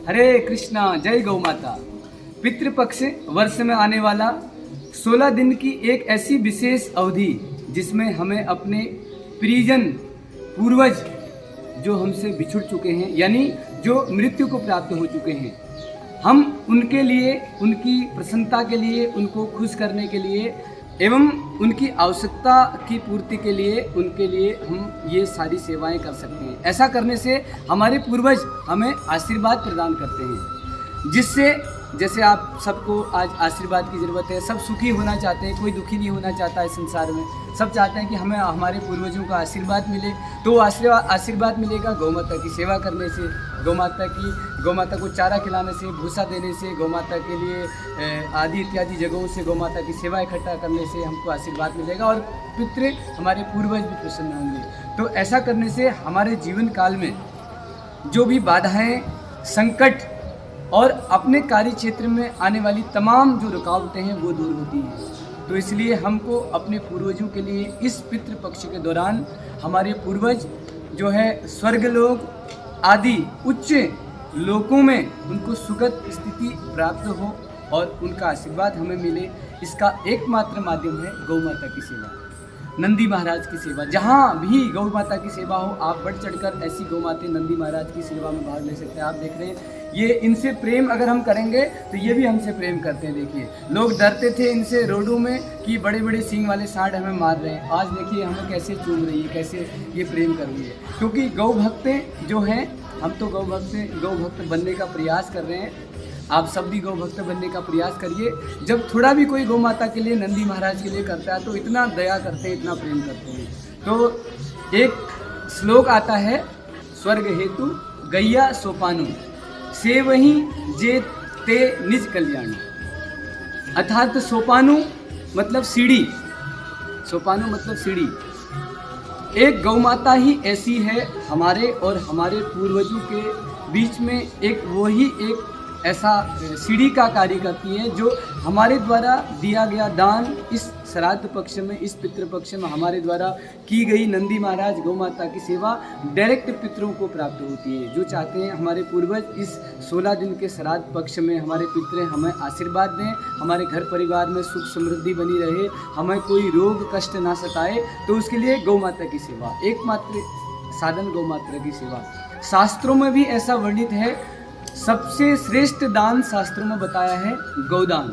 हरे कृष्णा, जय गौ माता। पितृपक्ष वर्ष में आने वाला 16 दिन की एक ऐसी विशेष अवधि जिसमें हमें अपने प्रियजन पूर्वज जो हमसे बिछुड़ चुके हैं, यानी जो मृत्यु को प्राप्त हो चुके हैं, हम उनके लिए, उनकी प्रसन्नता के लिए, उनको खुश करने के लिए एवं उनकी आवश्यकता की पूर्ति के लिए, उनके लिए हम ये सारी सेवाएं कर सकते हैं। ऐसा करने से हमारे पूर्वज हमें आशीर्वाद प्रदान करते हैं, जिससे जैसे आप सबको आज आशीर्वाद की ज़रूरत है। सब सुखी होना चाहते हैं, कोई दुखी नहीं होना चाहता है संसार में। सब चाहते हैं कि हमें हमारे पूर्वजों का आशीर्वाद मिले। तो आशीर्वाद मिलेगा गौ माता की सेवा करने से, गौ माता को चारा खिलाने से, भूसा देने से, गौ माता के लिए आदि इत्यादि जगहों से गौ माता की सेवा इकट्ठा करने से हमको आशीर्वाद मिलेगा और पितृ हमारे पूर्वज भी प्रसन्न होंगे। तो ऐसा करने से हमारे जीवन काल में जो भी बाधाएं, संकट और अपने कार्य क्षेत्र में आने वाली तमाम जो रुकावटें हैं वो दूर होती हैं। तो इसलिए हमको अपने पूर्वजों के लिए इस पितृपक्ष के दौरान हमारे पूर्वज जो है स्वर्गलोक आदि उच्च लोकों में उनको सुखद स्थिति प्राप्त हो और उनका आशीर्वाद हमें मिले, इसका एकमात्र माध्यम है गौ माता की सेवा, नंदी महाराज की सेवा। जहाँ भी गौ माता की सेवा हो, आप बढ़ चढ़कर ऐसी गौ माता नंदी महाराज की सेवा में भाग ले सकते हैं। आप देख रहे हैं ये, इनसे प्रेम अगर हम करेंगे तो ये भी हमसे प्रेम करते हैं। देखिए, लोग डरते थे इनसे रोडों में कि बड़े बड़े सींग वाले सांड हमें मार रहे हैं, आज देखिए हमें कैसे चूम रही है, कैसे ये प्रेम कर रही है। क्योंकि गौ भक्त जो हैं, हम तो गौ भक्त बनने का प्रयास कर रहे हैं। आप सब भी गौ भक्त बनने का प्रयास करिए। जब थोड़ा भी कोई गौ माता के लिए, नंदी महाराज के लिए करता है तो इतना दया करते हैं, इतना प्रेम करते हैं। तो एक श्लोक आता है, स्वर्ग हेतु गैया सोपानु से वही जे ते निज कल्याण। अर्थात सोपानु मतलब सीढ़ी, सोपानु मतलब सीढ़ी। एक गौ माता ही ऐसी है हमारे और हमारे पूर्वजों के बीच में, एक ऐसा सीढ़ी का कार्य करती है जो हमारे द्वारा दिया गया दान, इस श्राद्ध पक्ष में, इस पितृपक्ष में हमारे द्वारा की गई नंदी महाराज गौ माता की सेवा डायरेक्ट पितरों को प्राप्त होती है। जो चाहते हैं हमारे पूर्वज इस 16 दिन के श्राद्ध पक्ष में हमारे पितरें हमें आशीर्वाद दें, हमारे घर परिवार में सुख समृद्धि बनी रहे, हमें कोई रोग कष्ट ना सताए, तो उसके लिए गौ माता की सेवा एकमात्र साधन, गौ माता की सेवा। शास्त्रों में भी ऐसा वर्णित है, सबसे श्रेष्ठ दान शास्त्रों में बताया है गौदान।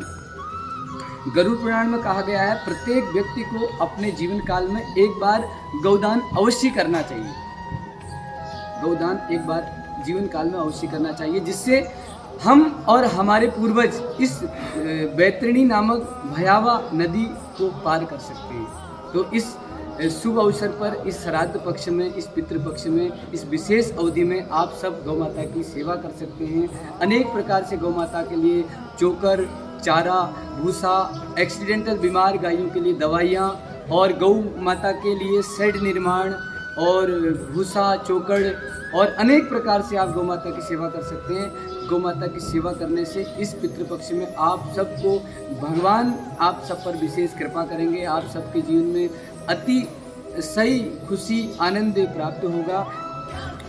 गरुड़ पुराण में कहा गया है प्रत्येक व्यक्ति को अपने जीवन काल में एक बार गौदान अवश्य करना चाहिए। गौदान एक बार जीवन काल में अवश्य करना चाहिए, जिससे हम और हमारे पूर्वज इस बैतरणी नामक भयावह नदी को पार कर सकते हैं। तो इस शुभ अवसर पर, इस श्राद्ध पक्ष में, इस पितृपक्ष में, इस विशेष अवधि में आप सब गौ माता की सेवा कर सकते हैं। अनेक प्रकार से गौ माता के लिए चोकर, चारा, भूसा, एक्सीडेंटल बीमार गायों के लिए दवाइयाँ और गौ माता के लिए शेड निर्माण और भूसा, चोकर और अनेक प्रकार से आप गौ माता की सेवा कर सकते हैं। गौ माता की सेवा करने से इस पितृपक्ष में आप सबको भगवान आप सब पर विशेष कृपा करेंगे। आप सबके जीवन में अति सही खुशी आनंद प्राप्त होगा।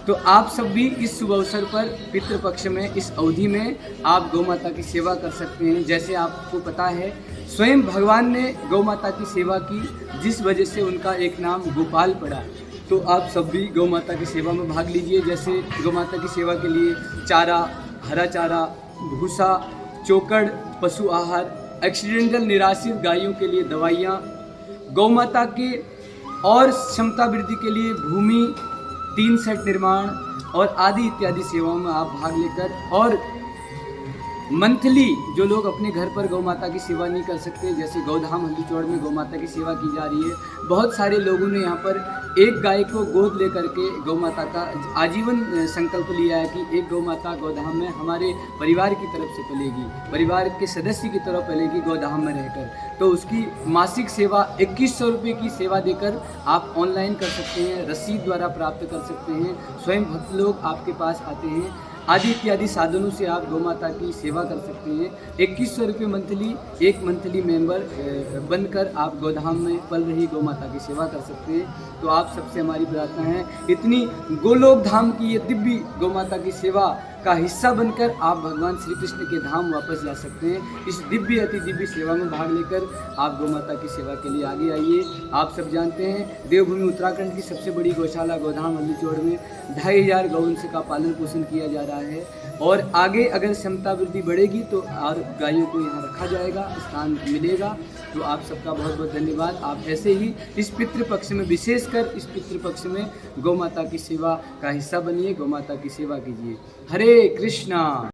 तो आप सब भी इस शुभ अवसर पर पितृपक्ष में, इस अवधि में आप गौ माता की सेवा कर सकते हैं। जैसे आपको पता है स्वयं भगवान ने गौ माता की सेवा की, जिस वजह से उनका एक नाम गोपाल पड़ा। तो आप सब भी गौ माता की सेवा में भाग लीजिए। जैसे गौ माता की सेवा के लिए चारा, हरा चारा, भूसा, चोकर, पशु आहार, एक्सीडेंटल निराश्रित गायों के लिए दवाइयाँ, गौ माता के और क्षमता वृद्धि के लिए भूमि, 3 सेट निर्माण और आदि इत्यादि सेवाओं में आप भाग लेकर, और मंथली जो लोग अपने घर पर गौ माता की सेवा नहीं कर सकते, जैसे गौधाम हल्दीचौड़ में गौ माता की सेवा की जा रही है। बहुत सारे लोगों ने यहाँ पर एक गाय को गोद लेकर के गौ माता का आजीवन संकल्प लिया है कि एक गौ माता गौधाम में हमारे परिवार की तरफ से पलेगी, परिवार के सदस्य की तरफ पलेगी गौधाम में रहकर। तो उसकी मासिक सेवा 2100 रुपये की सेवा देकर आप ऑनलाइन कर सकते हैं, रसीद द्वारा प्राप्त कर सकते हैं। स्वयं भक्त लोग आपके पास आते हैं, आदि इत्यादि साधनों से आप गौ माता की सेवा कर सकते हैं। 2100 रुपये मंथली, एक मंथली मेंबर बनकर आप गौधाम में पल रही गौ माता की सेवा कर सकते हैं। तो आप सबसे हमारी प्रार्थना है, इतनी गोलोक धाम की ये दिव्य गौ माता की सेवा का हिस्सा बनकर आप भगवान श्री कृष्ण के धाम वापस जा सकते हैं। इस दिव्य अति दिव्य सेवा में भाग लेकर आप गौ माता की सेवा के लिए आगे आइए। आप सब जानते हैं देवभूमि उत्तराखंड की सबसे बड़ी गौशाला गोधाम हल्दीचोड़ में 2500 गौवंश का पालन पोषण किया जा रहा है और आगे अगर क्षमता वृद्धि बढ़ेगी तो और गायों को यहाँ रखा जाएगा, स्थान मिलेगा। तो आप सबका बहुत बहुत धन्यवाद। आप ऐसे ही इस पितृपक्ष में, विशेषकर इस पितृपक्ष में गौ माता की सेवा का हिस्सा बनिए, गौ माता की सेवा कीजिए। हरे कृष्णा।